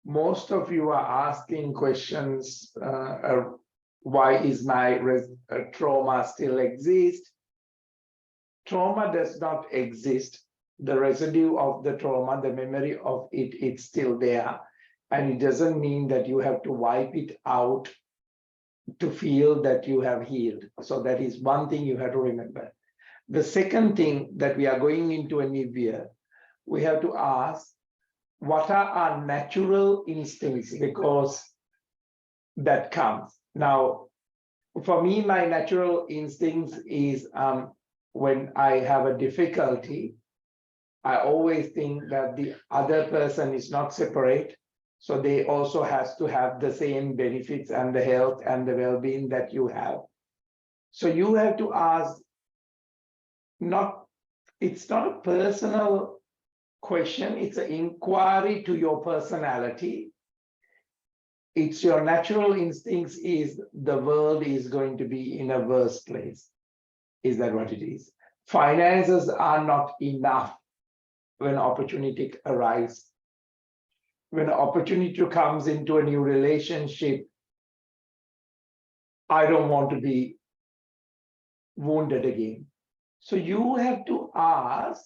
most of you are asking questions, why is my trauma still exist? Trauma does not exist. The residue of the trauma, the memory of it, it's still there. And it doesn't mean that you have to wipe it out to feel that you have healed. So that is one thing you have to remember. The second thing that we are going into a new year, we have to ask, what are our natural instincts? Because that comes. Now, for me, my natural instincts is when I have a difficulty, I always think that the other person is not separate. So they also has to have the same benefits and the health and the well-being that you have. So you have to ask, it's not a personal question, it's an inquiry to your personality. It's your natural instincts is the world is going to be in a worse place. Is that what it is? Finances are not enough when opportunity arises. When opportunity comes into a new relationship, I don't want to be wounded again. So you have to ask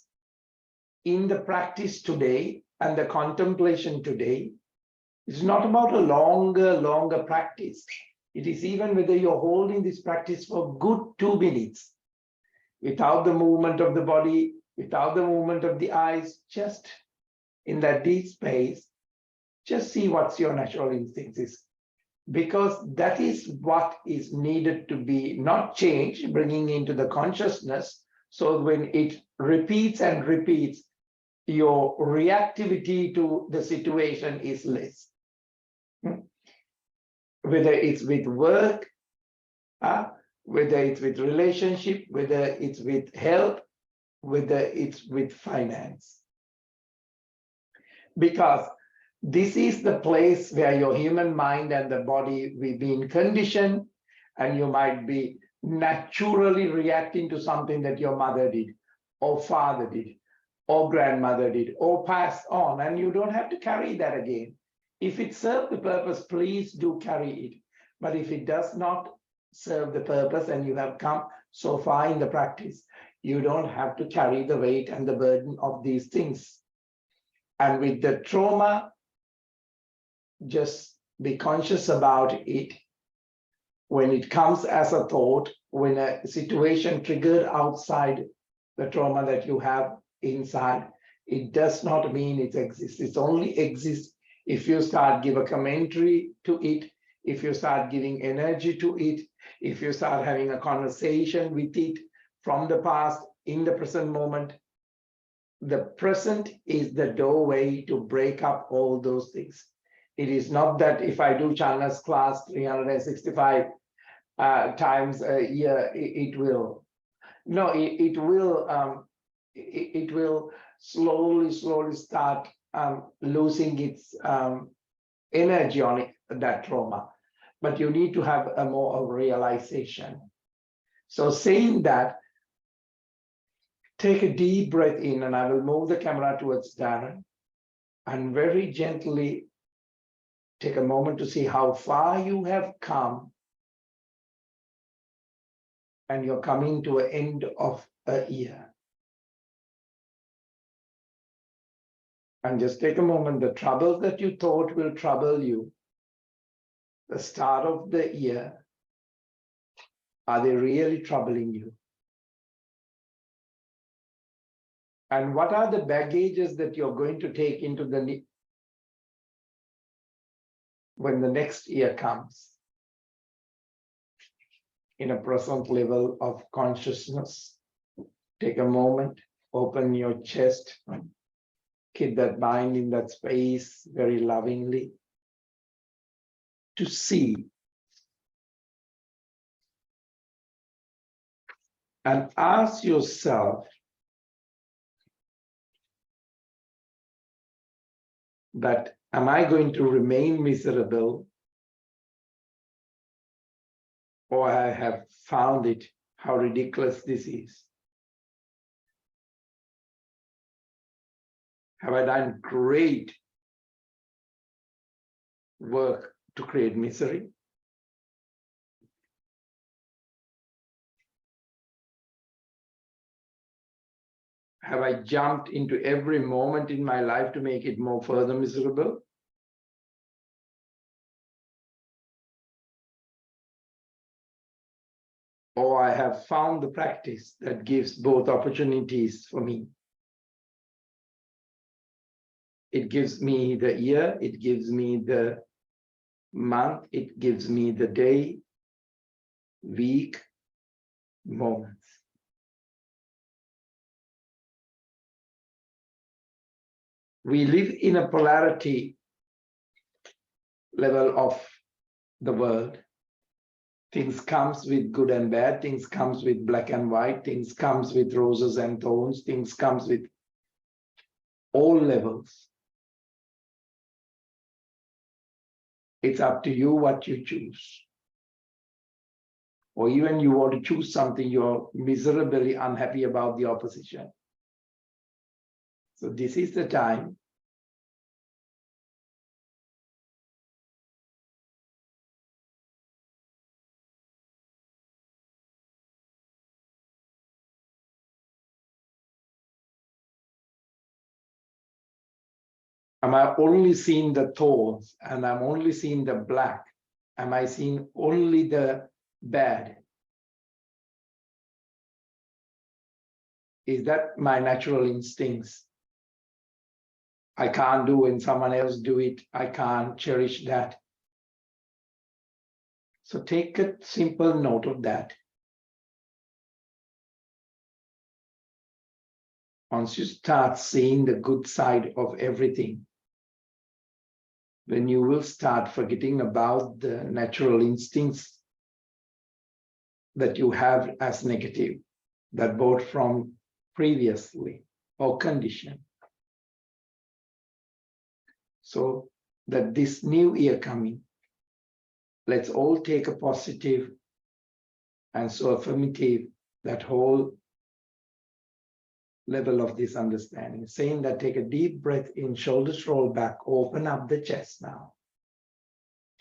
in the practice today and the contemplation today, it's not about a longer practice. It is even whether you're holding this practice for good 2 minutes, without the movement of the body, without the movement of the eyes, just in that deep space, just see what's your natural instincts is. Because that is what is needed to be not changed, bringing into the consciousness. So when it repeats and repeats, your reactivity to the situation is less. Whether it's with work, whether it's with relationship, whether it's with health, whether it's with finance. Because this is the place where your human mind and the body will be in condition, and you might be naturally reacting to something that your mother did, or father did, or grandmother did, or passed on, and you don't have to carry that again. If it serves the purpose, please do carry it. But if it does not serve the purpose and you have come so far in the practice, you don't have to carry the weight and the burden of these things. And with the trauma, just be conscious about it. When it comes as a thought, when a situation triggered outside the trauma that you have inside, it does not mean it exists. It only exists if you start give a commentary to it, if you start giving energy to it, if you start having a conversation with it from the past in the present moment. The present is the doorway to break up all those things. It is not that if I do Channa's class 365 times a year, it will. No, it will slowly start losing its energy on it, that trauma. But you need to have a more of realization. So saying that, take a deep breath in, and I will move the camera towards Darren, and very gently take a moment to see how far you have come, and you're coming to an end of a year. And just take a moment, the troubles that you thought will trouble you, the start of the year, are they really troubling you? And what are the baggages that you're going to take into when the next year comes? In a present level of consciousness, take a moment, open your chest, keep that mind in that space very lovingly to see. And ask yourself, that am I going to remain miserable, or I have found it how ridiculous this is? Have I done great work to create misery? Have I jumped into every moment in my life to make it more further miserable? Or I have found the practice that gives both opportunities for me. It gives me the year, it gives me the month, it gives me the day, week, moments. We live in a polarity level of the world. Things comes with good and bad, things comes with black and white, things comes with roses and thorns, things comes with all levels. It's up to you what you choose. Or even you want to choose something, you're miserably unhappy about the opposition. So this is the time am I only seeing the thorns and I'm only seeing the black? Am I seeing only the bad? Is that my natural instincts? I can't do when someone else do it. I can't cherish that. So take a simple note of that. Once you start seeing the good side of everything, then you will start forgetting about the natural instincts that you have as negative, that brought from previously or conditioned. So that this new year coming, let's all take a positive and so affirmative, that whole level of this understanding. Saying that, take a deep breath in, shoulders roll back, open up the chest now.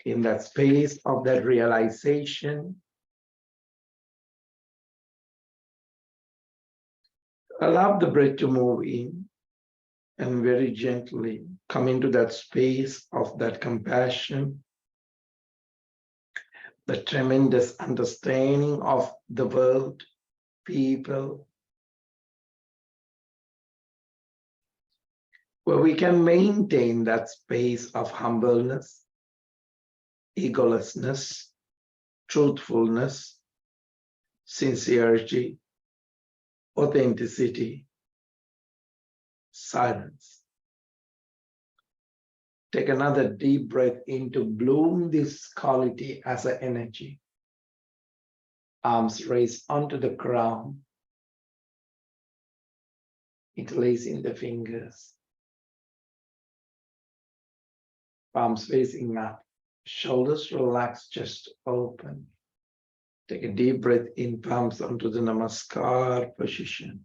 In that space of that realization, allow the breath to move in and very gently come into that space of that compassion, the tremendous understanding of the world, people, where we can maintain that space of humbleness, egolessness, truthfulness, sincerity, authenticity, silence. Take another deep breath in to bloom this quality as an energy. Arms raised onto the ground. Interlacing the fingers. Palms facing up. Shoulders relaxed, chest open. Take a deep breath in, palms onto the Namaskar position.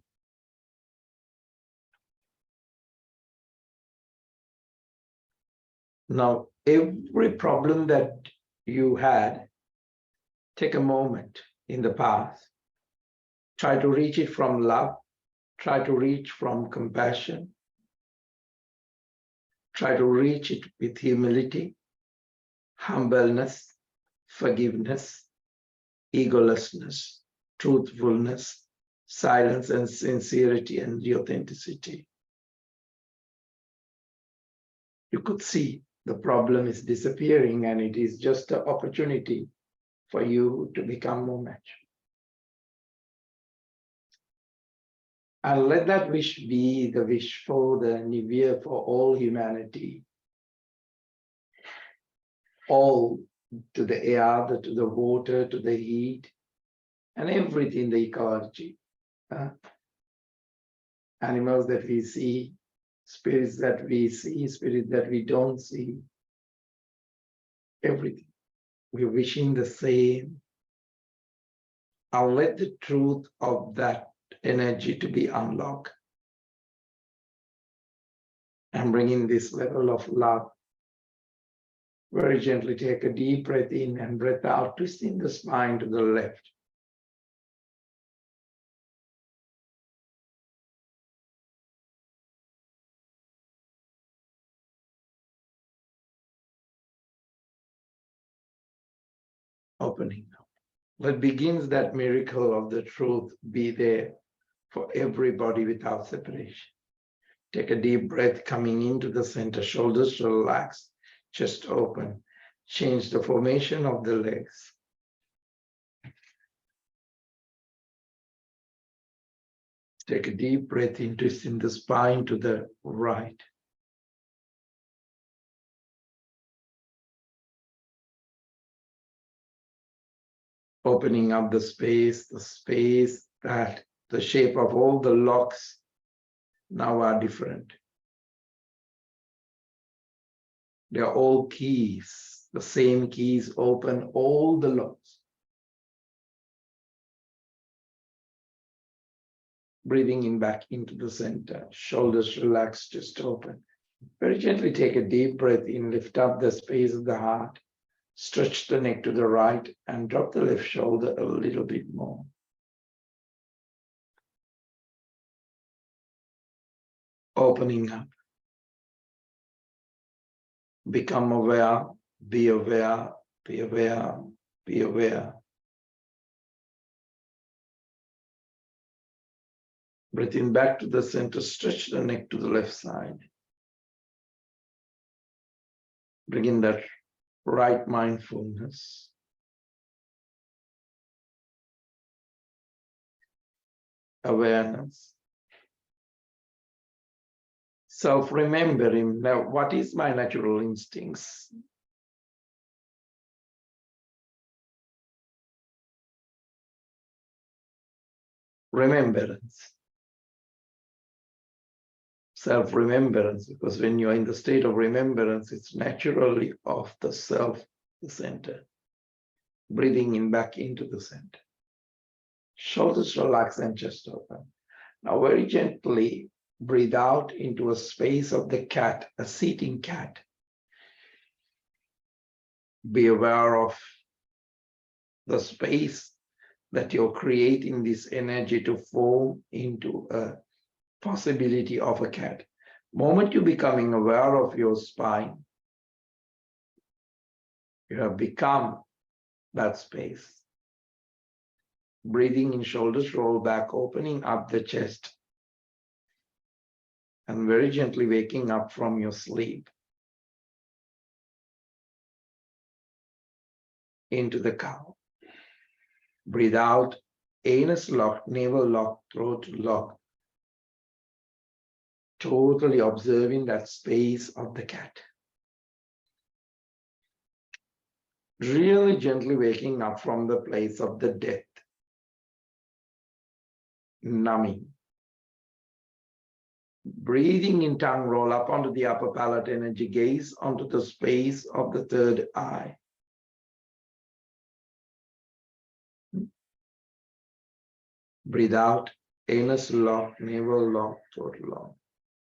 Now, every problem that you had, take a moment in the past. Try to reach it from love. Try to reach from compassion. Try to reach it with humility, humbleness, forgiveness, egolessness, truthfulness, silence and sincerity and the authenticity. You could see the problem is disappearing and it is just an opportunity for you to become more mature. And let that wish be the wish for the new year for all humanity. All, to the air, to the water, to the heat, and everything, the ecology. Animals that we see, spirits that we see, spirits that we don't see. Everything. We're wishing the same. I'll let the truth of that energy to be unlocked. And bringing this level of love, Very gently take a deep breath in and breath out, twisting the spine to the left. Opening up. But begins that miracle of the truth be there for everybody without separation. Take a deep breath coming into the center, shoulders relax, chest open. Change the formation of the legs. Take a deep breath in, twisting the spine to the right. Opening up the space that the shape of all the locks now are different. They are all keys. The same keys open all the locks. Breathing in back into the center. Shoulders relaxed, chest open. Very gently take a deep breath in, lift up the space of the heart. Stretch the neck to the right and drop the left shoulder a little bit more. Opening up. Become aware, be aware, be aware, be aware. Breathing back to the center, stretch the neck to the left side. Bring in that right mindfulness. Awareness. Self-remembering. Now, what is my natural instincts? Remembrance. Self-remembrance, because when you're in the state of remembrance, it's naturally of the self, the center. Breathing in back into the center. Shoulders relax and chest open. Now very gently breathe out into a space of the cat, a sitting cat. Be aware of the space that you're creating this energy to form into a possibility of a cat. Moment you're becoming aware of your spine, you have become that space. Breathing in, shoulders roll back, opening up the chest. And very gently waking up from your sleep into the cow. Breathe out, anus locked, navel locked, throat locked. Totally observing that space of the cat. Really gently waking up from the place of the death. Numbing. Breathing in, tongue roll up onto the upper palate energy, gaze onto the space of the third eye. Breathe out, anus locked, navel locked, throat locked.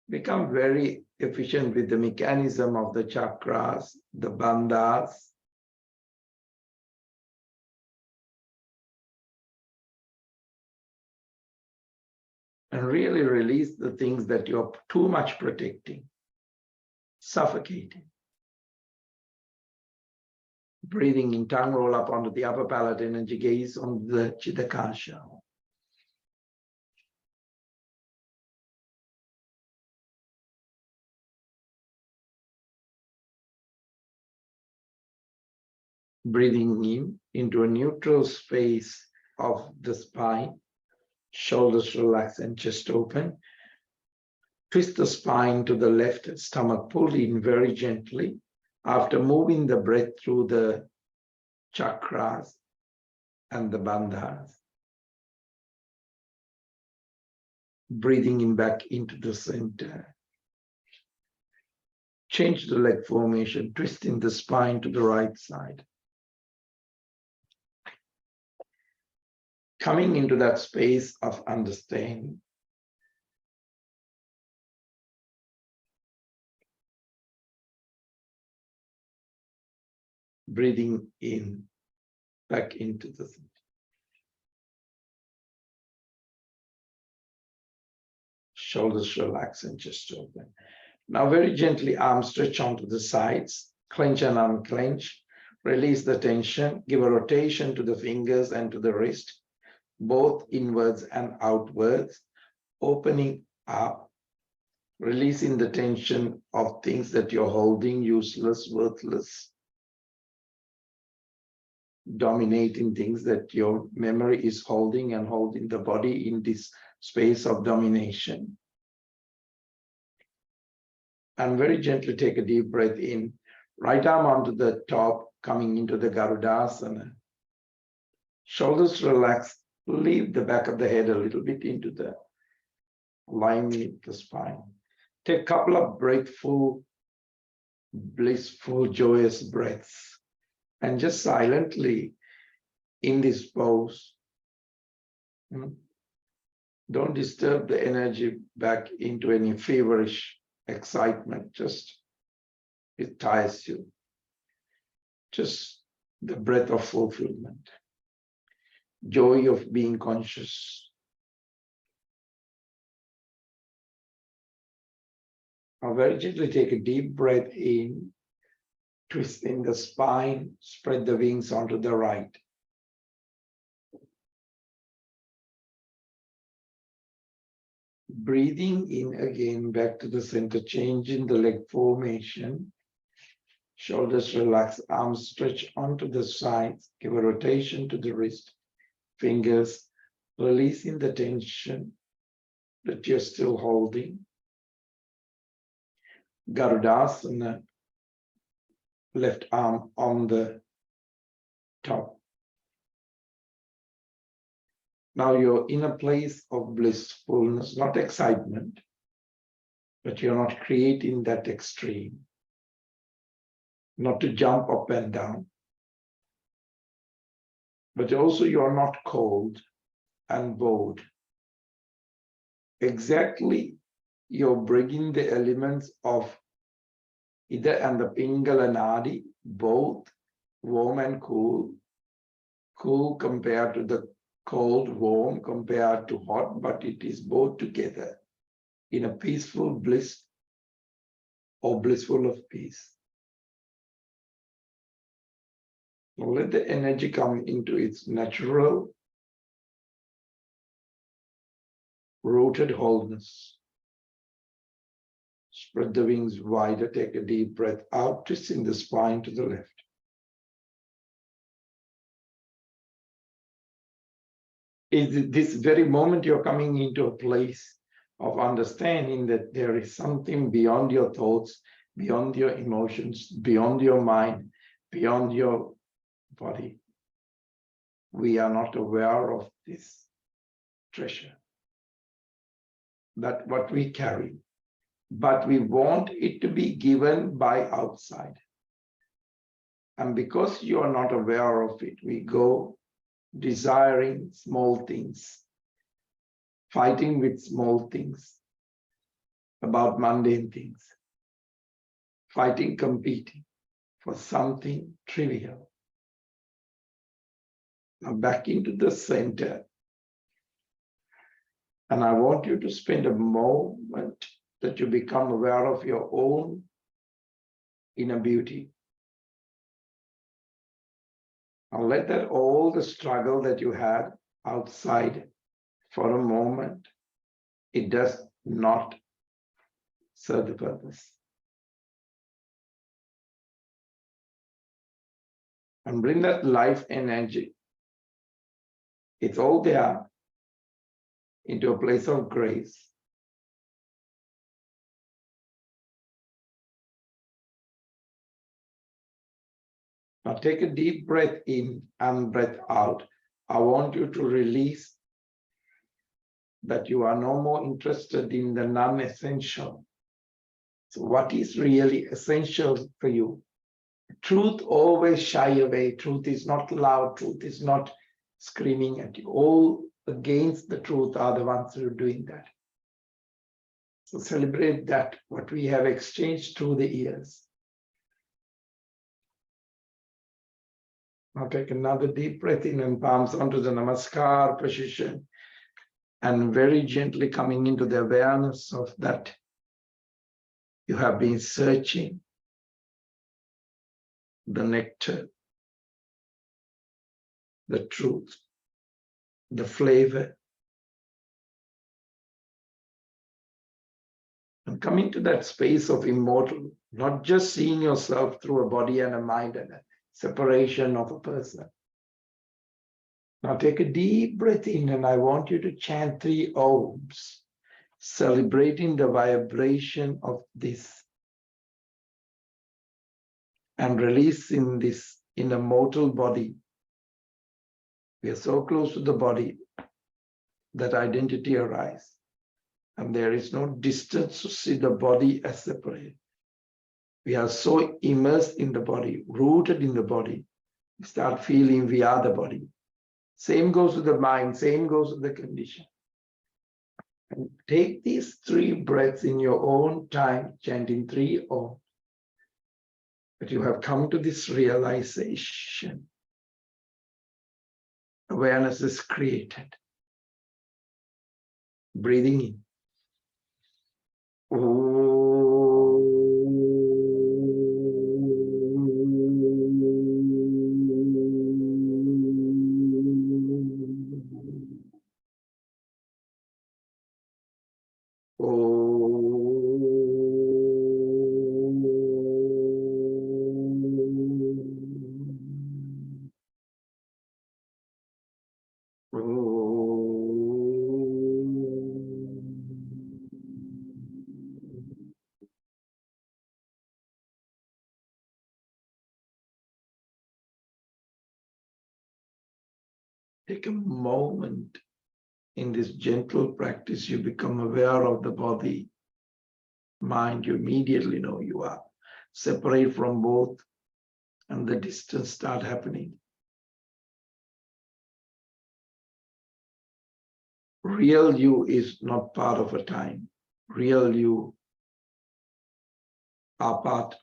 Become very efficient with the mechanism of the chakras, the bandhas. And really release the things that you're too much protecting, suffocating. Breathing in, tongue roll up onto the upper palate energy, gaze on the Chitakasha. Breathing in into a neutral space of the spine, shoulders relax and chest open. Twist the spine to the left, stomach pulled in very gently. After moving the breath through the chakras and the bandhas. Breathing in back into the center. Change the leg formation, twisting the spine to the right side. Coming into that space of understanding. Breathing in, back into the center. Shoulders relax and chest open. Now very gently, arms stretch onto the sides, clench and unclench. Release the tension, give a rotation to the fingers and to the wrist, both inwards and outwards, opening up, releasing the tension of things that you're holding, useless, worthless, dominating things that your memory is holding and holding the body in this space of domination. And very gently take a deep breath in, right arm onto the top, coming into the Garudasana. Shoulders relax, leave the back of the head a little bit into the alignment with the spine. Take a couple of grateful, blissful, joyous breaths. And just silently in this pose, don't disturb the energy back into any feverish excitement. Just it tires you. Just the breath of fulfillment, joy of being conscious. Now very gently take a deep breath in, twisting the spine, spread the wings onto the right. Breathing in again, back to the center, changing the leg formation. Shoulders relax, arms stretch onto the sides, give a rotation to the wrist, fingers, releasing the tension that you're still holding. Garudasana, left arm on the top. Now you're in a place of blissfulness, not excitement, but you're not creating that extreme. Not to jump up and down, but also you're not cold and bored. Exactly, you're bringing the elements of Ida and the Pingala Nadi, both warm and cool. Cool compared to the cold, warm compared to hot, but it is both together in a peaceful bliss or blissful of peace. Let the energy come into its natural, rooted wholeness. Spread the wings wider, take a deep breath out, twisting the spine to the left. In this very moment, you're coming into a place of understanding that there is something beyond your thoughts, beyond your emotions, beyond your mind, beyond your body. We are not aware of this treasure, that what we carry, but we want it to be given by outside. And because you are not aware of it, we go desiring small things, fighting with small things, about mundane things, fighting, competing for something trivial. Now back into the center. And I want you to spend a moment that you become aware of your own inner beauty. And let that all the struggle that you had outside for a moment, it does not serve the purpose. And bring that life energy. It's all there into a place of grace. Now take a deep breath in and breath out. I want you to release that you are no more interested in the non-essential. So what is really essential for you? Truth always shy away. Truth is not loud. Truth is not screaming at you. All against the truth are the ones who are doing that. So celebrate that, what we have exchanged through the years. Now take another deep breath in and palms onto the Namaskar position. And very gently coming into the awareness of that you have been searching the nectar, the truth, the flavor. And coming to that space of immortal, not just seeing yourself through a body and a mind and a separation of a person. Now take a deep breath in and I want you to chant 3 Oms, celebrating the vibration of this and releasing this in a mortal body. We are so close to the body that identity arises. And there is no distance to see the body as separate. We are so immersed in the body, rooted in the body. We start feeling we are the body. Same goes with the mind, same goes with the condition. And take these 3 breaths in your own time, chanting 3 Om. That you have come to this realization. Awareness is created. Breathing in. Take a moment in this gentle practice. You become aware of the body, mind. You immediately know you are separate from both, and the distance start happening. Real you is not part of a time. Real you are part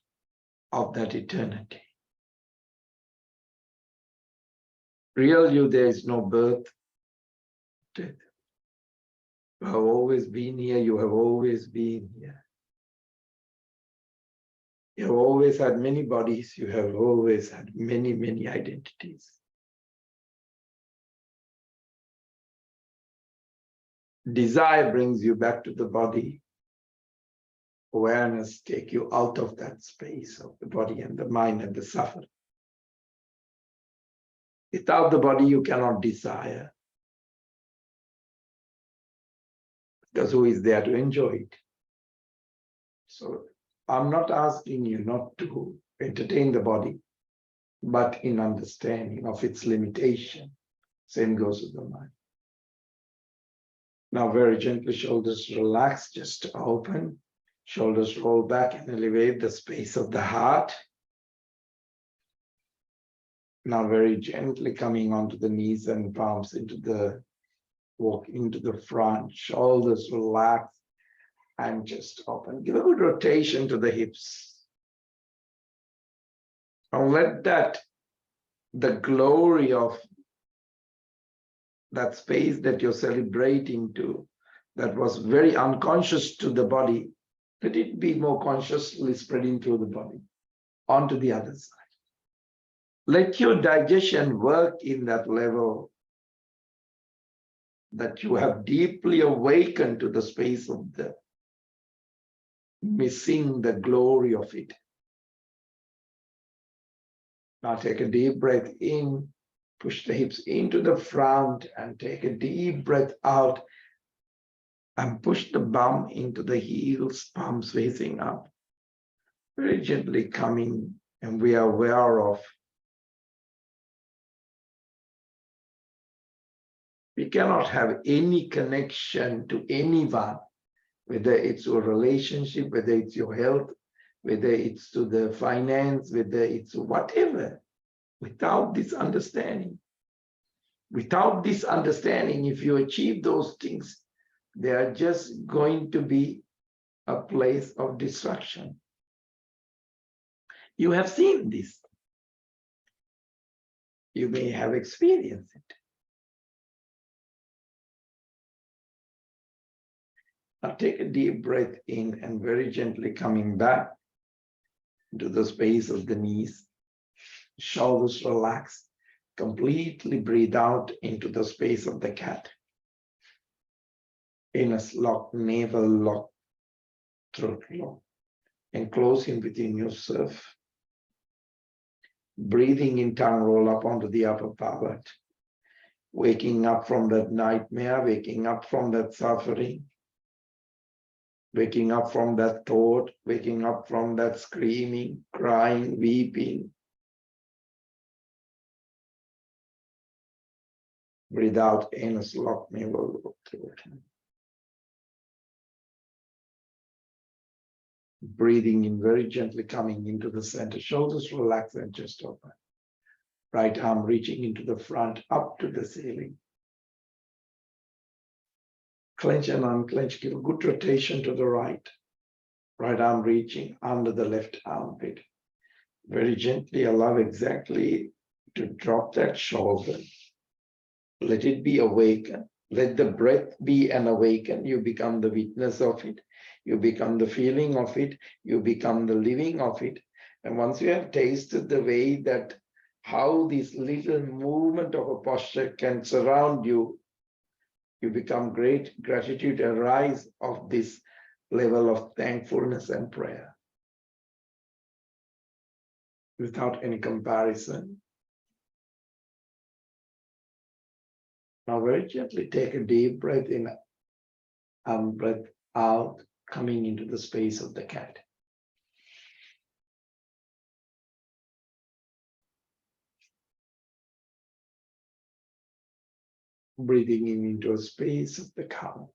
of that eternity. Real you, there is no birth, death. You have always been here, you have always been here. You have always had many bodies, you have always had many, many identities. Desire brings you back to the body. Awareness takes you out of that space of the body and the mind and the suffering. Without the body, you cannot desire. Because who is there to enjoy it? So I'm not asking you not to entertain the body, but in understanding of its limitation. Same goes with the mind. Now very gently, shoulders relax, just open. Shoulders roll back and elevate the space of the heart. Now very gently coming onto the knees and palms walk into the front. Shoulders relax and just open. Give a good rotation to the hips. And let the glory of that space that you're celebrating that was very unconscious to the body, let it be more consciously spreading through the body onto the other side. Let your digestion work in that level that you have deeply awakened to the space of the missing the glory of it. Now take a deep breath in, push the hips into the front and take a deep breath out and push the bum into the heels, palms facing up. Very gently coming, and we are aware of. We cannot have any connection to anyone, whether it's your relationship, whether it's your health, whether it's to the finance, whether it's whatever, without this understanding. Without this understanding, if you achieve those things, they are just going to be a place of destruction. You have seen this. You may have experienced it. Now take a deep breath in and very gently coming back to the space of the knees. Shoulders relax. Completely breathe out into the space of the cat. Anus lock, navel lock, throat lock. And close in within yourself. Breathing in, tongue roll up onto the upper palate. Waking up from that nightmare, waking up from that suffering. Waking up from that thought, waking up from that screaming, crying, weeping. Breathe out, anus lock, navel lock, throat. Breathing in very gently, coming into the center. Shoulders relax and chest open. Right arm reaching into the front, up to the ceiling. Clench and unclench, give a good rotation to the right. Right arm reaching under the left armpit. Very gently allow exactly to drop that shoulder. Let it be awakened. Let the breath be an awaken. You become the witness of it. You become the feeling of it. You become the living of it. And once you have tasted the way that how this little movement of a posture can surround you, you become great gratitude arise of this level of thankfulness and prayer. Without any comparison. Now very gently take a deep breath in and breath out, coming into the space of the cat. Breathing in into a space of the cow.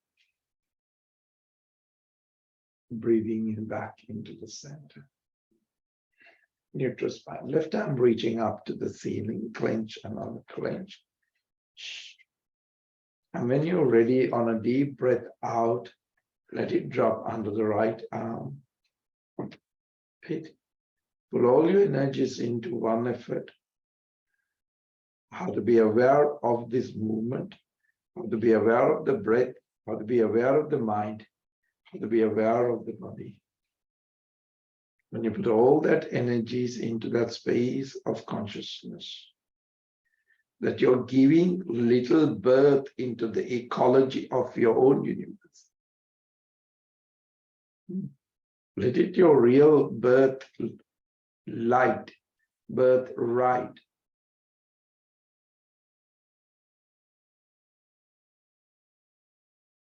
Breathing in back into the center. Neutral spine. Left arm reaching up to the ceiling. Clench and unclench. And when you're ready, on a deep breath out, let it drop under the right arm. Pit. Pull all your energies into one effort. How to be aware of this movement, how to be aware of the breath, how to be aware of the mind, how to be aware of the body. When you put all that energies into that space of consciousness, that you're giving little birth into the ecology of your own universe. Let it your real birth light, birth right.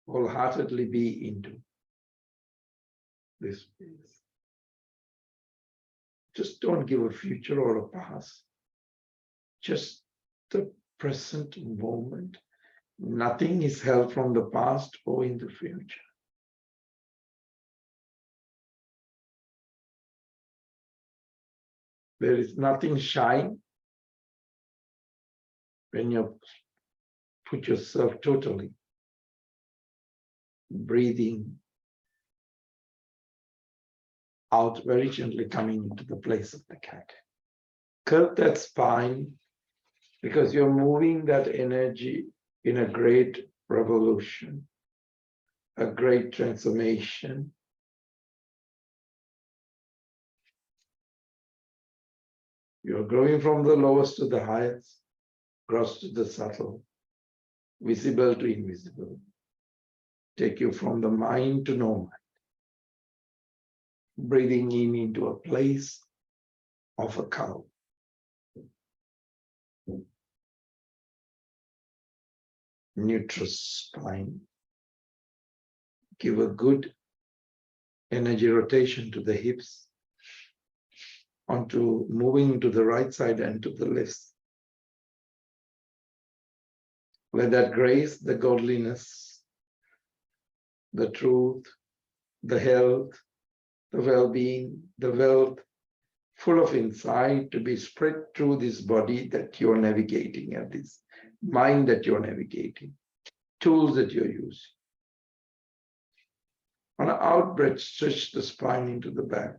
Wholeheartedly be into this space. Just don't give a future or a past. Just the present moment. Nothing is held from the past or in the future. There is nothing shine when you put yourself totally breathing out very gently, coming into the place of the cat. Curve that spine because you're moving that energy in a great revolution, a great transformation. You're growing from the lowest to the highest, gross to the subtle, visible to invisible. Take you from the mind to no mind. Breathing in into a place of a cow. Neutral spine. Give a good energy rotation to the hips, onto moving to the right side and to the left. Let that grace, the godliness, the truth, the health, the well-being, the wealth, full of insight to be spread through this body that you're navigating and this mind that you're navigating, tools that you're using. On an out breath, stretch the spine into the back.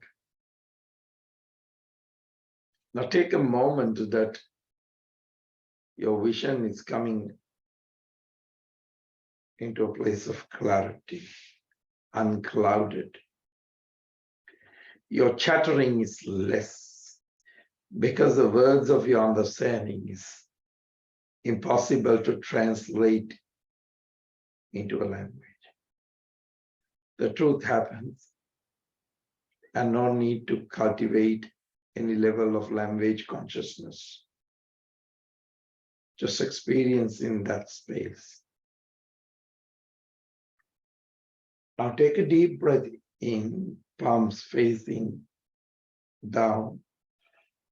Now take a moment that Your vision is coming into a place of clarity, unclouded. Your chattering is less because the words of your understanding is impossible to translate into a language. The truth happens, and no need to cultivate any level of language consciousness. Just experience in that space. Now take a deep breath in, palms facing down,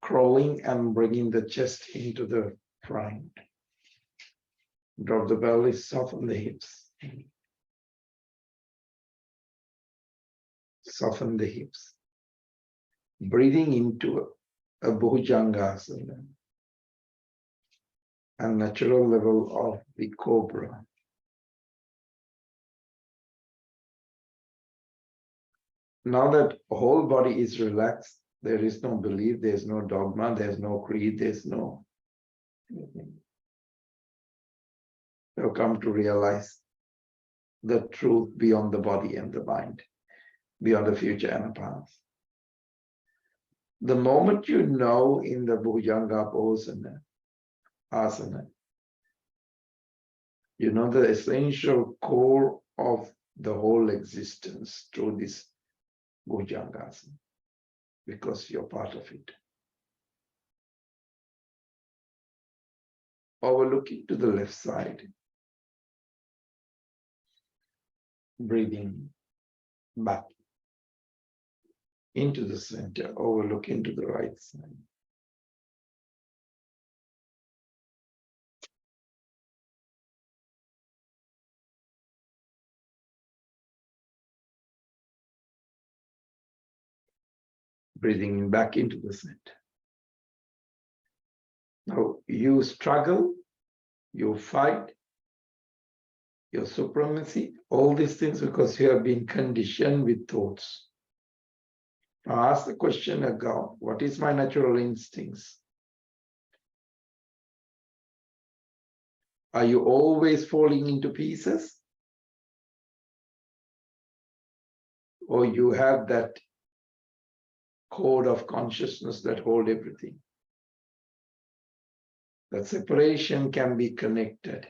crawling and bringing the chest into the front. Drop the belly, soften the hips. Soften the hips. Breathing into a Bhujangasana, a natural level of the cobra. Now that whole body is relaxed, there is no belief, there's no dogma, there's no creed, there's no anything. You'll come to realize the truth beyond the body and the mind, beyond the future and the past. The moment you know in the Bhujanga asana, you know the essential core of the whole existence through this Bhujangasana, because you're part of it. Overlooking to the left side, breathing back into the center, overlooking to the right side. Breathing back into the center. Now you struggle, you fight, your supremacy, all these things because you have been conditioned with thoughts. Now ask the question again, what is my natural instincts? Are you always falling into pieces? Or you have that code of consciousness that hold everything? That separation can be connected.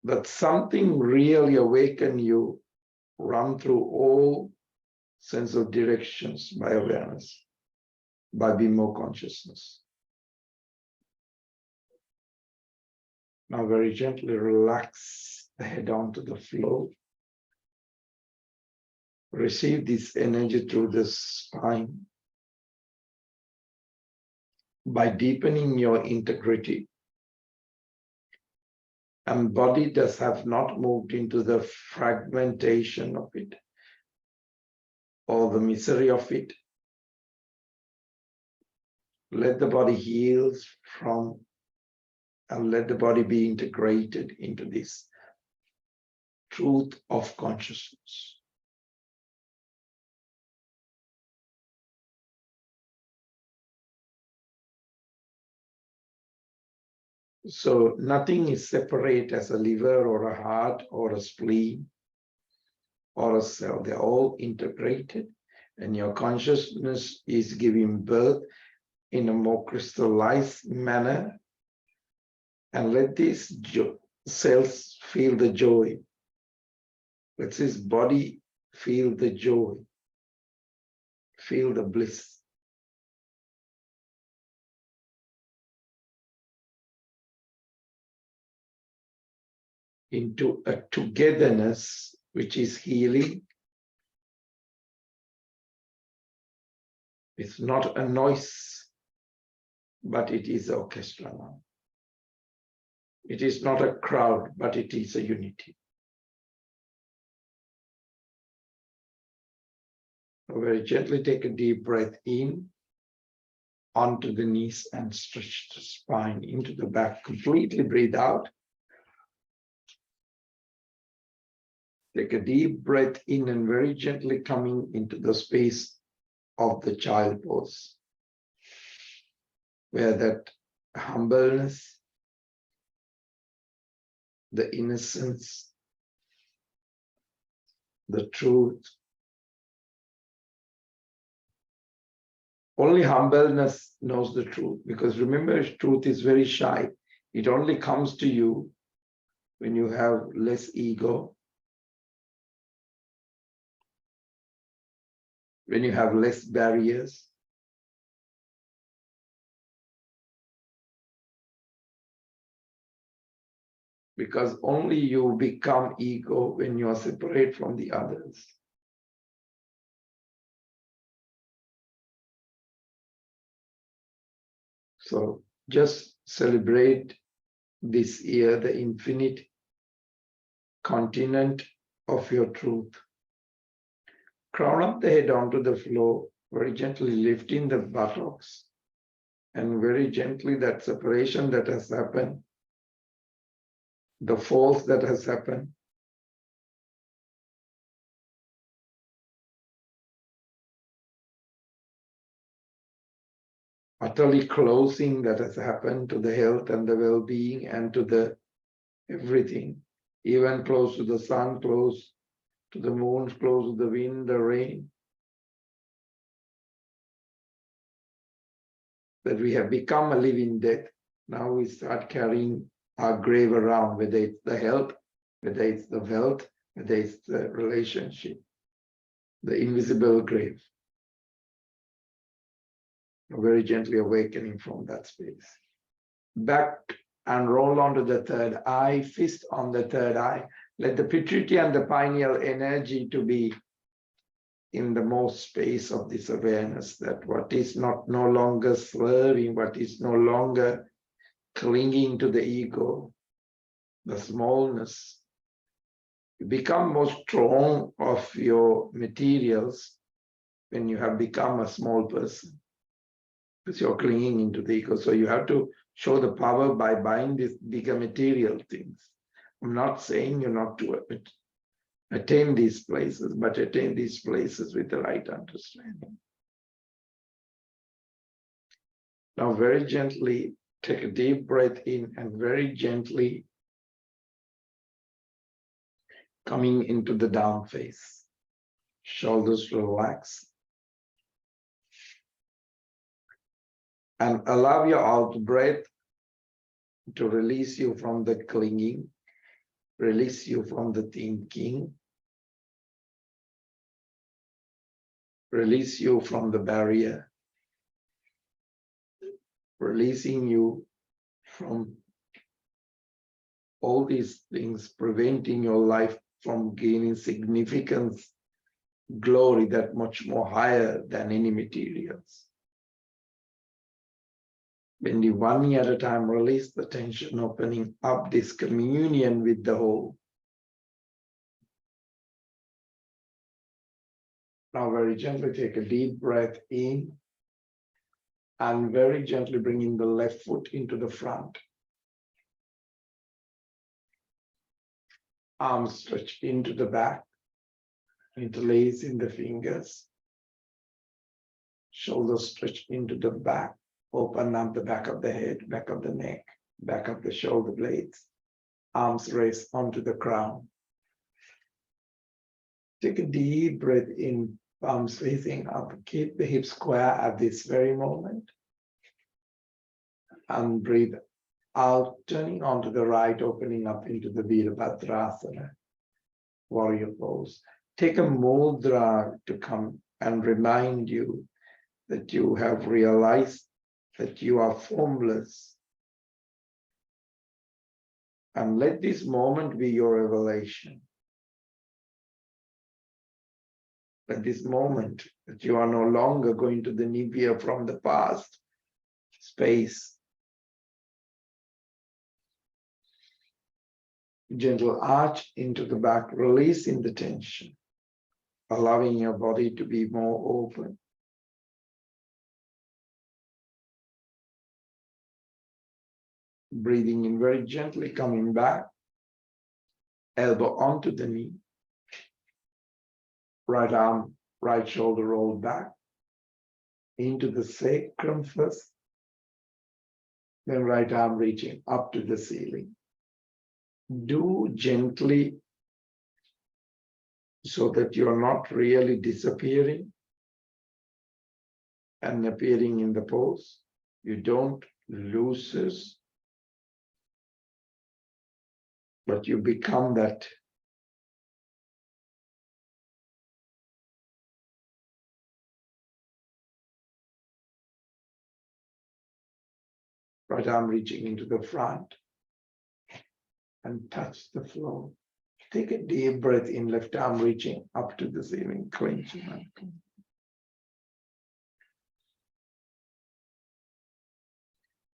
That something really awaken you, run through all sense of directions by awareness, by being more consciousness. Now very gently relax the head onto the floor. Receive this energy through the spine. By deepening your integrity, and body does have not moved into the fragmentation of it or the misery of it. Let the body heal from, and let the body be integrated into this truth of consciousness. So nothing is separate as a liver or a heart or a spleen or a cell. They're all integrated, and your consciousness is giving birth in a more crystallized manner. And let these cells feel the joy. Let this body feel the joy, feel the bliss. Into a togetherness which is healing. It's not a noise, but it is orchestra now. It is not a crowd, but it is a unity. So very gently take a deep breath in, onto the knees and stretch the spine into the back. Completely breathe out. Take a deep breath in and very gently coming into the space of the child pose, where that humbleness, the innocence, the truth, only humbleness knows the truth, because remember, truth is very shy. It only comes to you when you have less ego, when you have less barriers. Because only you become ego when you are separate from the others. So just celebrate this year the infinite continent of your truth. Crown up the head onto the floor, very gently lifting the buttocks, and very gently that separation that has happened, the falls that has happened, utterly closing that has happened to the health and the well-being and to the everything, even close to the sun, close to the moon, close to the wind, the rain, that we have become a living death. Now we start carrying our grave around, whether it's the health, whether it's the wealth, whether it's the relationship, the invisible grave. Very gently awakening from that space. Back and roll onto the third eye, fist on the third eye. Let the pituitary and the pineal energy to be in the most space of this awareness, that what is not no longer swerving, what is no longer clinging to the ego, the smallness. You become more strong of your materials when you have become a small person, because you're clinging into the ego. So you have to show the power by buying these bigger material things. I'm not saying you're not to attain these places, but attain these places with the right understanding. Now very gently take a deep breath in and very gently coming into the down face. Shoulders relax. And allow your out breath to release you from the clinging, release you from the thinking, release you from the barrier, releasing you from all these things preventing your life from gaining significance, glory that much more higher than any materials. When you one year at a time release the tension, opening up this communion with the whole. Now very gently take a deep breath in and very gently bringing the left foot into the front. Arms stretched into the back, interlacing the fingers. Shoulders stretched into the back. Open up the back of the head, back of the neck, back of the shoulder blades. Arms raised onto the crown. Take a deep breath in, palms facing up. Keep the hips square at this very moment. And breathe out, turning onto the right, opening up into the Virabhadrasana, warrior pose. Take a mudra to come and remind you that you have realized that you are formless. And let this moment be your revelation. At this moment, that you are no longer going to the Nivya from the past space. Gentle arch into the back, releasing the tension, allowing your body to be more open. Breathing in very gently, coming back, elbow onto the knee, Right arm, right shoulder rolled back into the sacrum first. Then right arm reaching up to the ceiling. Do gently so that you're not really disappearing and appearing in the pose. You don't lose this, but you become that. Right arm reaching into the front and touch the floor. Take a deep breath in, left arm reaching up to the ceiling, clenching and clenching.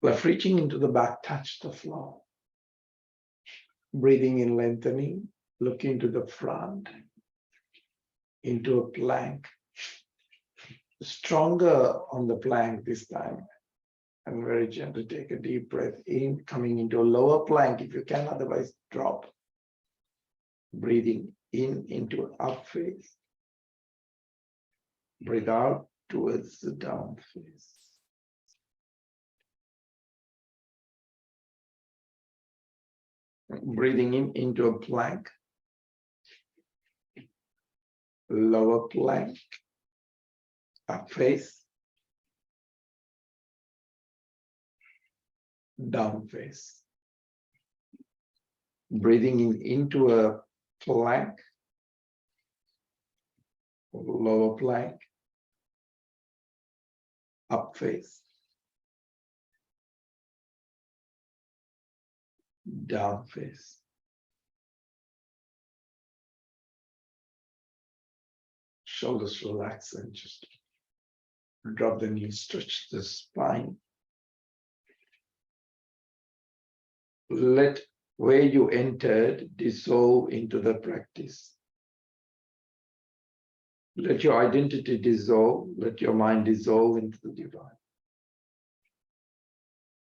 Left reaching into the back, touch the floor. Breathing in, lengthening, look into the front, into a plank. Stronger on the plank this time. And very gently take a deep breath in, coming into a lower plank if you can, otherwise drop. Breathing in into up face. Breathe out towards the down face. Breathing in into a plank. Lower plank. Up face. Down face. Breathing in into a plank. Lower plank. Up face. Down face. Shoulders relax and just drop the knees, stretch the spine. Let where you entered dissolve into the practice. Let your identity dissolve, let your mind dissolve into the divine.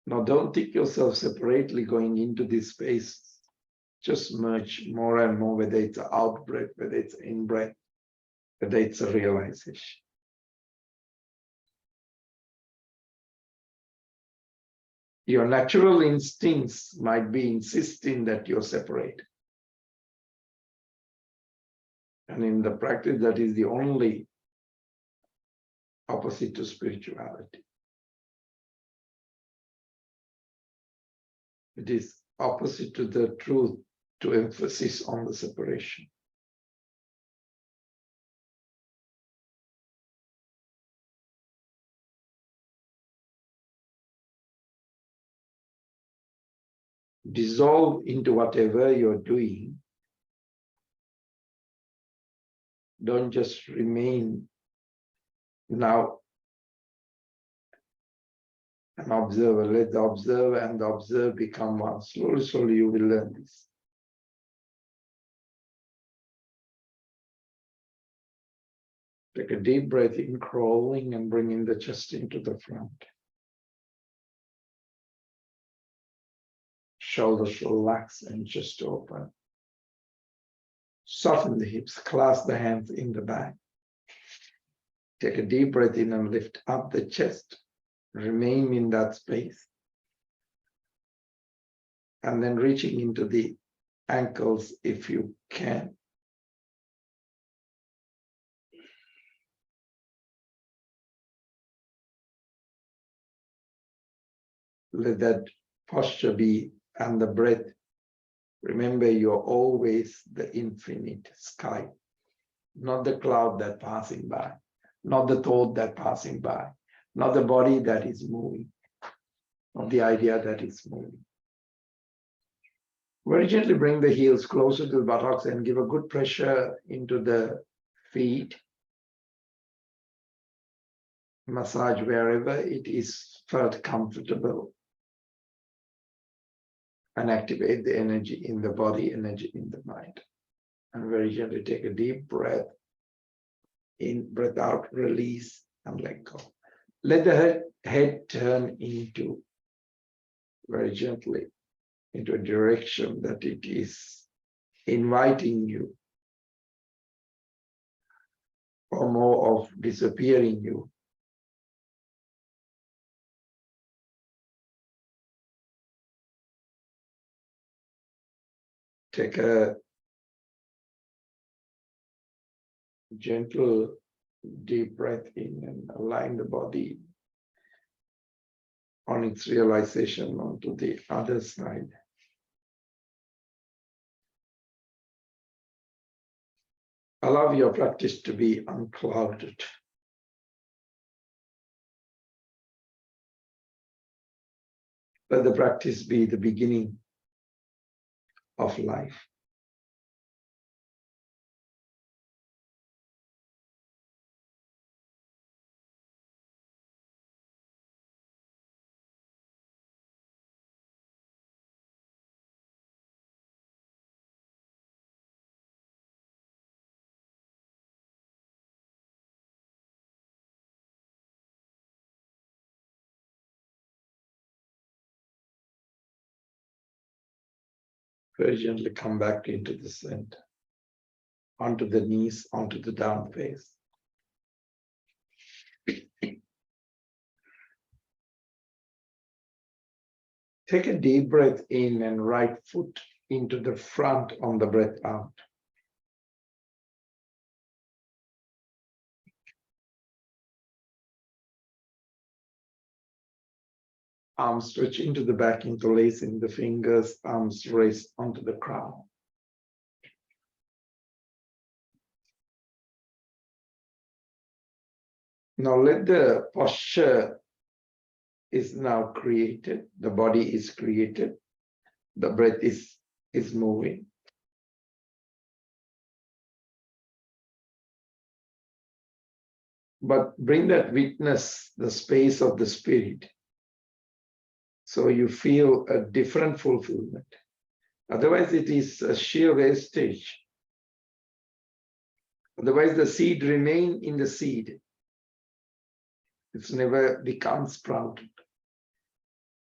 Now don't think yourself separately going into this space. Just merge more and more, whether it's an out breath, whether it's in breath, whether it's a realization. Your natural instincts might be insisting that you're separate. And in the practice, that is the only opposite to spirituality. It is opposite to the truth to emphasis on the separation. Dissolve into whatever you're doing. Don't just remain now an observer. Let the observer and the observer become one. Slowly, slowly you will learn this. Take a deep breath in, crawling and bringing the chest into the front. Shoulders relax and chest open. Soften the hips, clasp the hands in the back. Take a deep breath in and lift up the chest. Remain in that space. And then reaching into the ankles if you can. Let that posture be, and the breath. Remember, you're always the infinite sky, not the cloud that passing by, not the thought that passing by, not the body that is moving, not the idea that is moving. Very gently bring the heels closer to the buttocks and give a good pressure into the feet. Massage wherever it is felt comfortable. And activate the energy in the body, energy in the mind. And very gently take a deep breath in, breath out, release, and let go. Let the head turn into, very gently, into a direction that it is inviting you or more of disappearing you. Take a gentle, deep breath in and align the body on its realization onto the other side. Allow your practice to be unclouded. Let the practice be the beginning of life. Very gently come back into the center, onto the knees, onto the down face. Take a deep breath in and right foot into the front on the breath out. Arms stretch into the back, interlacing the fingers, arms raised onto the crown. Now let the posture is now created, the body is created, the breath is moving. But bring that witness, the space of the spirit, so you feel a different fulfillment. Otherwise, it is a sheer wastage. Otherwise, the seed remains in the seed. It's never become sprouted.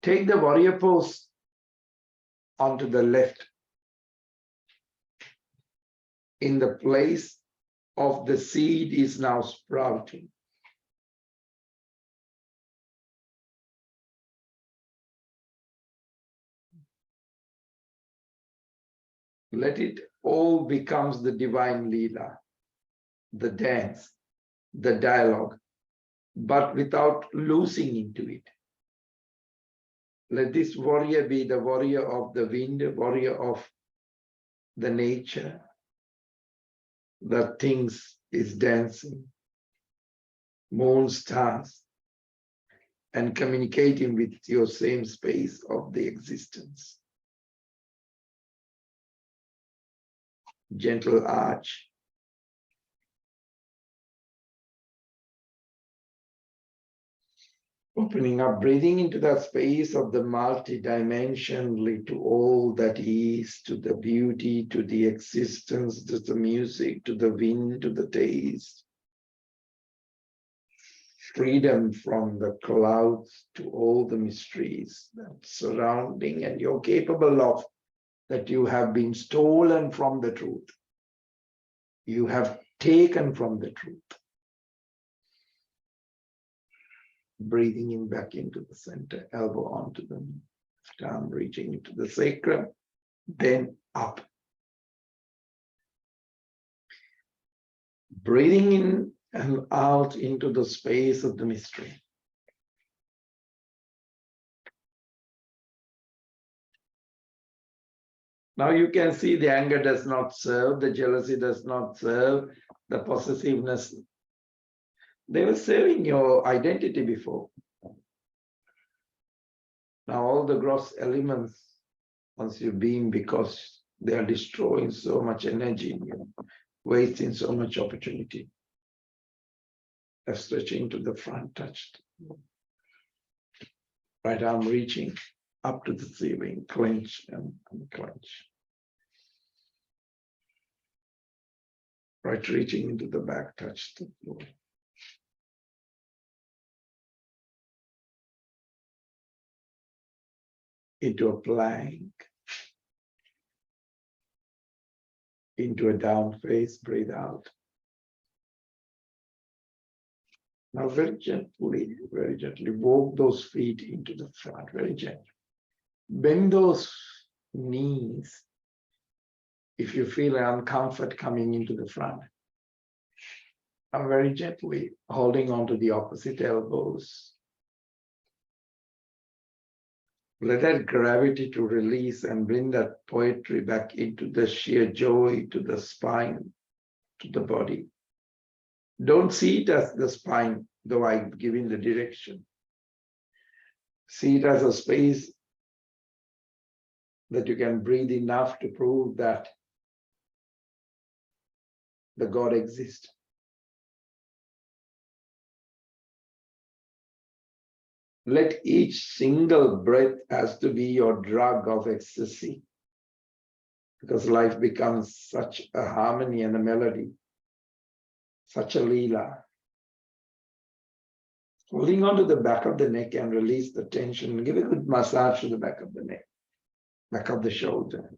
Take the warrior pose onto the left. In the place of the seed is now sprouting. Let it all becomes the divine Leela, the dance, the dialogue, but without losing into it. Let this warrior be the warrior of the wind, warrior of the nature. The things is dancing, moon, stars, and communicating with your same space of the existence. Gentle arch. Opening up, breathing into that space of the multi-dimensionally to all that is, to the beauty, to the existence, to the music, to the wind, to the taste. Freedom from the clouds to all the mysteries that surrounding and you're capable of, that you have been stolen from the truth. You have taken from the truth. Breathing in back into the center, elbow onto the left arm, reaching into the sacrum, then up. Breathing in and out into the space of the mystery. Now you can see the anger does not serve, the jealousy does not serve, the possessiveness. They were serving your identity before. Now all the gross elements, once you beam, because they are destroying so much energy in you, wasting so much opportunity. Stretching to the front, touched. Right arm reaching up to the ceiling, clench and unclench. Right reaching into the back, touch the floor. Into a plank. Into a down face, breathe out. Now very gently walk those feet into the front, very gently. Bend those knees if you feel an uncomfort coming into the front. And very gently holding on to the opposite elbows. Let that gravity to release and bring that poetry back into the sheer joy, to the spine, to the body. Don't see it as the spine, though I'm giving the direction. See it as a space that you can breathe enough to prove that the God exists. Let each single breath has to be your drug of ecstasy, because life becomes such a harmony and a melody, such a leela. Holding on to the back of the neck and release the tension. Give a good massage to the back of the neck, back of the shoulder.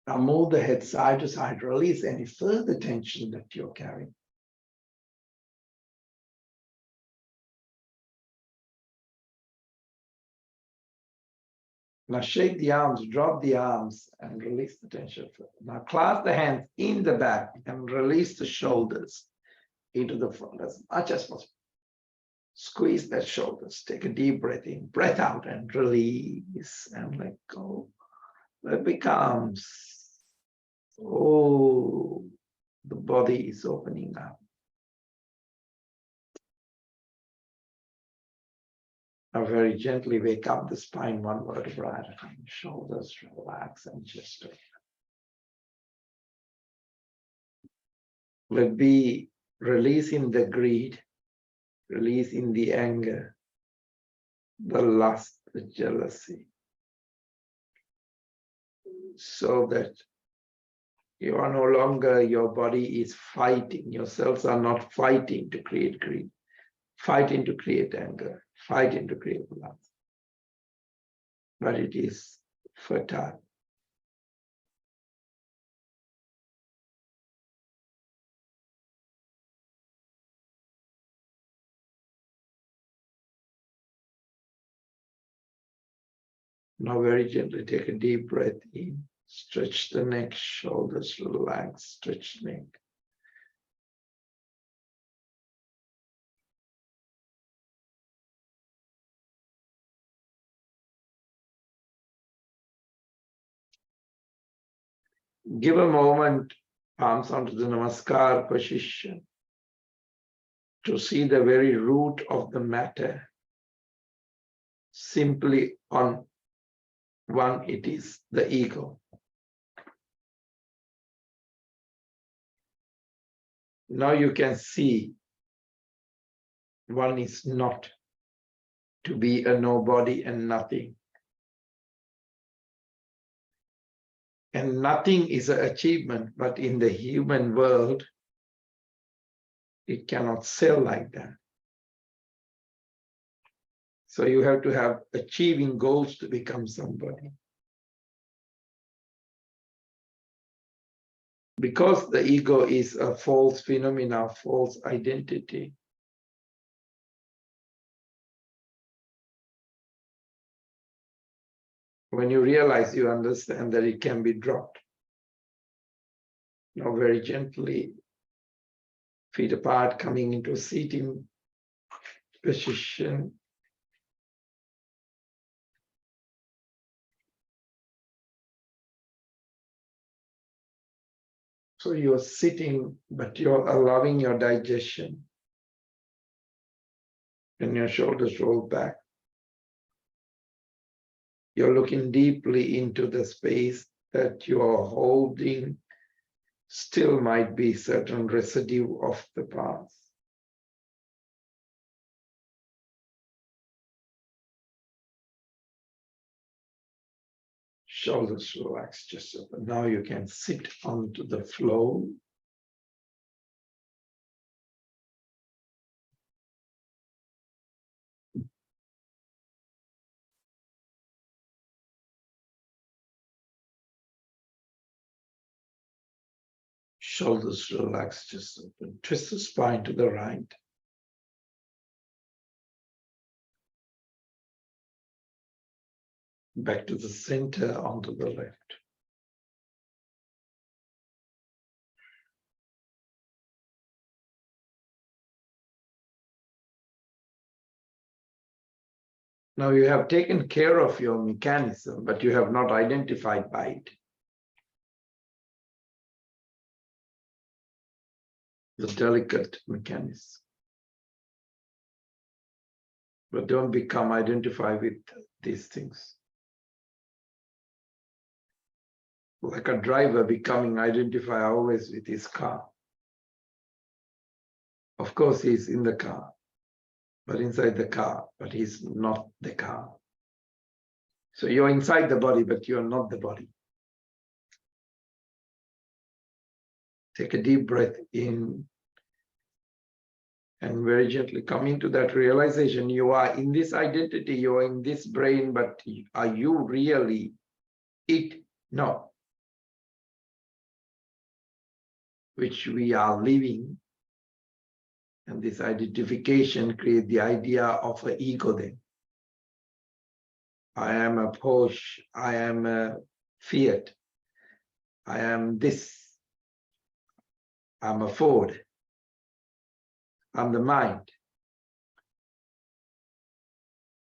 Now move the head side to side. Release any further tension that you're carrying. Now shake the arms, drop the arms, and release the tension. Now clasp the hands in the back and release the shoulders into the front as much as possible. Squeeze that shoulders. Take a deep breath in, breath out, and release and let go. It becomes, oh, the body is opening up. Now very gently wake up the spine, one vertebra at a time. Shoulders relax and just open. Let be releasing the greed, releasing the anger, the lust, the jealousy, so that you are no longer, your body is fighting. Your cells are not fighting to create greed, fighting to create anger, fighting to create love. But it is fertile. Now very gently take a deep breath in. Stretch the neck, shoulders relax, stretch the neck. Give a moment, palms onto the Namaskar position, to see the very root of the matter. Simply on one, it is the ego. Now you can see one is not to be a nobody and nothing. And nothing is an achievement, but in the human world, it cannot sell like that. So you have to have achieving goals to become somebody. Because the ego is a false phenomena, false identity. When you realize, you understand that it can be dropped. Now very gently, feet apart, coming into a seating position. So you're sitting, but you're allowing your digestion. And your shoulders roll back. You're looking deeply into the space that you are holding. Still might be certain residue of the past. Shoulders relax, just open. Now you can sit onto the floor. Shoulders relaxed, just open. Twist the spine to the right. Back to the center, onto the left. Now you have taken care of your mechanism, but you have not identified by it. The delicate mechanism. But don't become identified with these things. Like a driver becoming identified always with his car. Of course, he's in the car, but inside the car, but he's not the car. So you're inside the body, but you're not the body. Take a deep breath in and very gently come into that realization. You are in this identity, you are in this brain, but are you really it? No. Which we are living. And this identification creates the idea of an ego then. I am a Porsche, I am a Fiat, I am this, I'm a Ford, I'm the mind,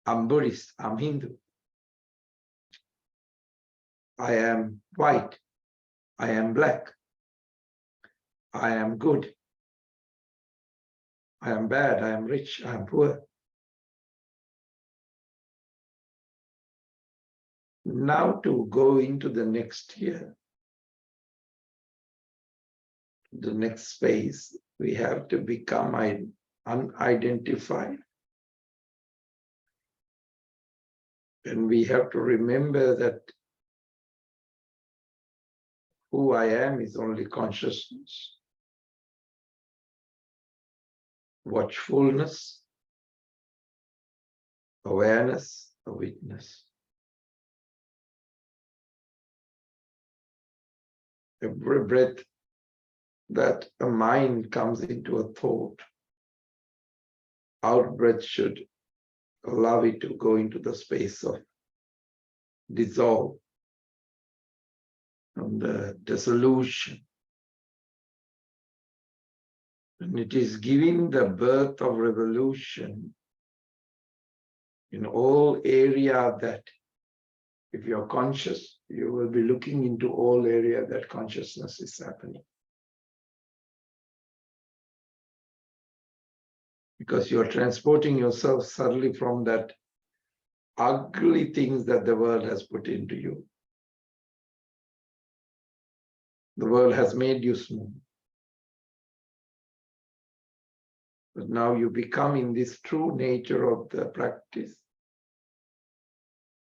I'm Buddhist, I'm Hindu, I am white, I am black, I am good, I am bad, I am rich, I am poor. Now to go into the next year, the next space, we have to become unidentified. And we have to remember that who I am is only consciousness, watchfulness, awareness, a witness. Every breath that a mind comes into a thought, out breath should allow it to go into the space of dissolve and the dissolution. And it is giving the birth of revolution in all area that if you're conscious, you will be looking into all area that consciousness is happening. Because you're transporting yourself suddenly from that ugly things that the world has put into you. The world has made you smooth. But now you become in this true nature of the practice,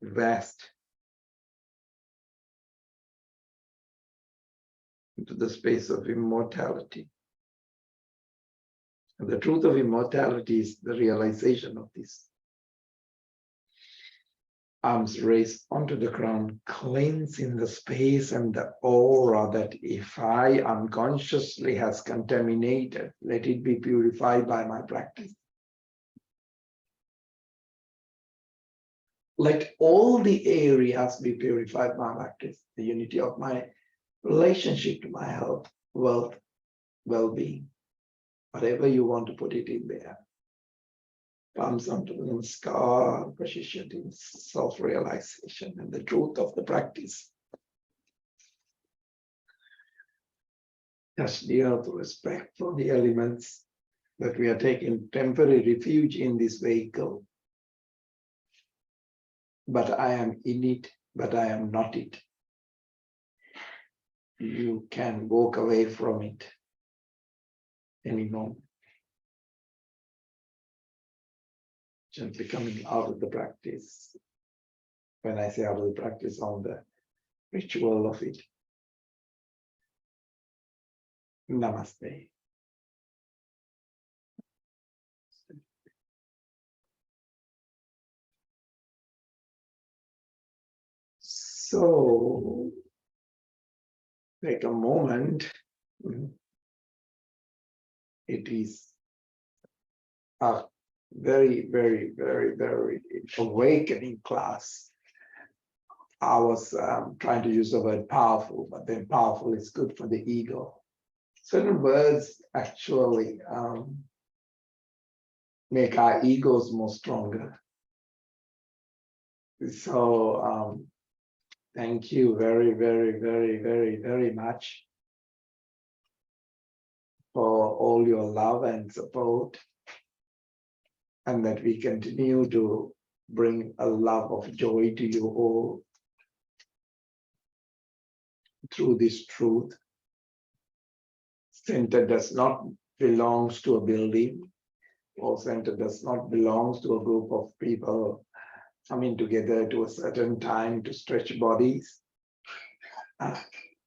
vast, into the space of immortality. And the truth of immortality is the realization of this. Arms raised onto the ground, cleansing the space and the aura that if I unconsciously has contaminated, let it be purified by my practice. Let all the areas be purified by my practice. The unity of my relationship to my health, wealth, well-being, whatever you want to put it in there. Comes onto the namaskar, position in self-realization and the truth of the practice. Touch the earth, respect for the elements that we are taking temporary refuge in this vehicle. But I am in it, but I am not it. You can walk away from it anymore. Gently coming out of the practice. When I say out of the practice, on the ritual of it. Namaste. So, take a moment It is a very, very, very, very awakening class. I was trying to use the word powerful, but then powerful is good for the ego. Certain words actually make our egos more stronger. So thank you very, very, very, very, very much for all your love and support, and that we continue to bring a love of joy to you all through this truth. Center does not belong to a building, or center does not belong to a group of people coming together to a certain time to stretch bodies.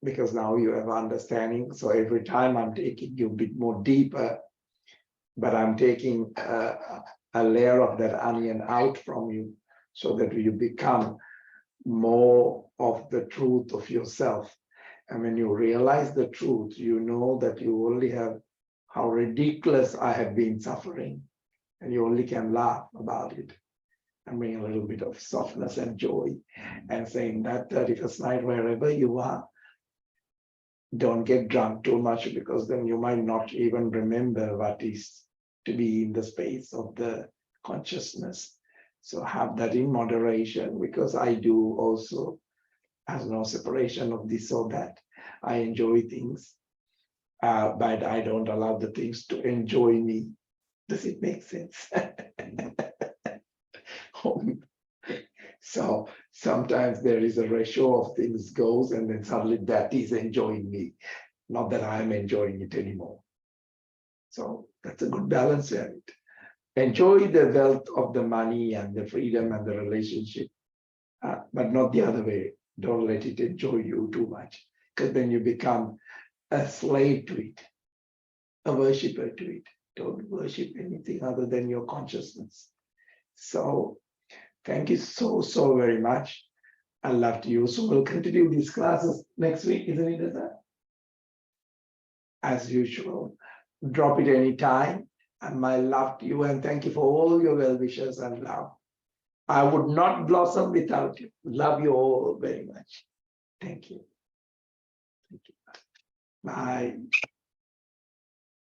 Because now you have understanding. So every time I'm taking you a bit more deeper, but I'm taking a layer of that onion out from you so that you become more of the truth of yourself. And when you realize the truth, you know that you only have how ridiculous I have been suffering, and you only can laugh about it and bring a little bit of softness and joy, and saying that 31st night, wherever you are, don't get drunk too much, because then you might not even remember what is to be in the space of the consciousness. So have that in moderation, because I do also have no separation of this or that. I enjoy things, but I don't allow the things to enjoy me. Does it make sense? So sometimes there is a ratio of things goes, and then suddenly that is enjoying me. Not that I'm enjoying it anymore. So that's a good balance there. Enjoy the wealth of the money and the freedom and the relationship, but not the other way. Don't let it enjoy you too much, because then you become a slave to it, a worshiper to it. Don't worship anything other than your consciousness. So thank you so, so very much. I love you. So we'll continue these classes next week, isn't it? As usual, drop it anytime. And my love to you, and thank you for all your well wishes and love. I would not blossom without you. Love you all very much. Thank you. Thank you. Bye.